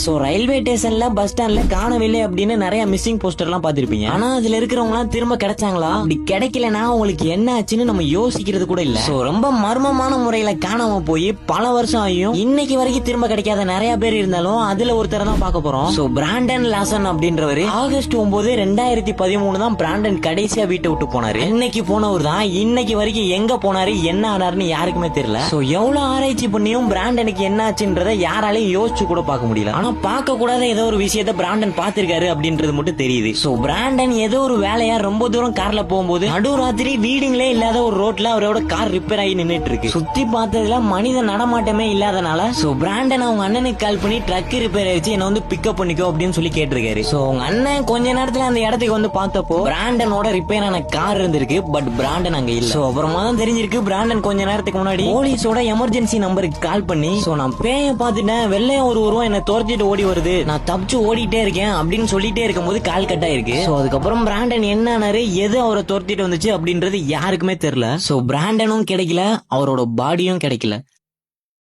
So railway ஸ்டேஷன்ல bus ஸ்டாண்ட்ல காணவில்லை அப்படின்னு நிறைய மிஸ்ஸிங் போஸ்டர் எல்லாம் பாத்திருப்பீங்க. ஆனா அதுல இருக்கிறவங்க எல்லாம் திரும்ப கிடைச்சாங்களா, அப்படி கிடைக்கலனா உங்களுக்கு என்ன ஆச்சுன்னு நம்ம யோசிக்கிறது கூட இல்ல. சோ ரொம்ப மர்மமான முறையில காணாம போய் பல வருஷம் ஆகியும் இன்னைக்கு வரைக்கும் திரும்ப கிடைக்காத நிறைய பேர் இருந்தாலும் அதுல ஒருத்தர் தான் பார்க்க போறோம். சோ பிராண்டன் லாசன் அப்படின்றவரு ஆகஸ்ட் 9, 2013 தான் பிராண்டன் கடைசியா வீட்டை விட்டு போனாரு. இன்னைக்கு போனவர் தான் இன்னைக்கு வரைக்கும் எங்க போனாரு என்ன ஆனாருன்னு யாருக்குமே தெரியல. சோ எவ்வளவு ஆராய்ச்சி பண்ணியும் பிராண்டனுக்கு என்ன ஆச்சுன்றத யாராலையும் யோசிச்சு கூட பார்க்க முடியல. ஆனா பார்க்க கூடாத ஏதோ ஒரு விஷயத்த பிராண்டன் பாத்திருக்காரு அப்படின்றது மட்டும் தெரியுது. சோ பிராண்டன் ஏதோ ஒரு வேலையா ரொம்ப தூரம் கார்ல போகும்போது நடுராத்திரி வீடுங்களே இல்லாத ஒரு ரோட்ல அவரோட கார் ரிப்பேர் ஆகி நின்னுட்டு இருக்கு. சுத்தி பார்த்ததுல மனித நடமாட்டமே இல்லாதனால சோ பிராண்டன் அவங்க அண்ணனுக்கு கால் பண்ணி ட்ரக் ரிப்பேர் ஆயிடுச்சு என்ன வந்து பிக்கப் பண்ணிக்கோ அப்படின்னு சொல்லி கேட்டிருக்காரு. சோ அவங்க அண்ணன் கொஞ்ச நேரத்துல அந்த இடத்துக்கு வந்து பார்த்தப்போ பிராண்டனோட ரிப்பேர் ஆன கார் இருந்திருக்கு. பட் பிராண்டன் அங்க இல்ல. சோ அப்புறமா தான் தெரிஞ்சிருக்கு பிராண்டன் கொஞ்ச நேரத்துக்கு முன்னாடி போலீஸோட எமர்ஜென்சி நம்பருக்கு கால் பண்ணி சோ நான் பேய பாத்துட்டேன், வெள்ளையா ஒரு உருவம் என்ன துரத்திட்டு ஓடி வருது, நான் தப்பிச்சு ஓடிட்டே இருக்கேன் அப்படின்னு சொல்லிட்டே இருக்கும்போது கால் கட் ஆயிருக்கு. சோ அதுக்கப்புறம் பிராண்டன் என்ன ஆனாரு, எது அவரை துரத்திட்டு வந்துச்சு அப்படின்றது யாருக்குமே தெரியல. சோ பிராண்டனும் கிடைக்கல, அவரோட பாடியும் கிடைக்கல.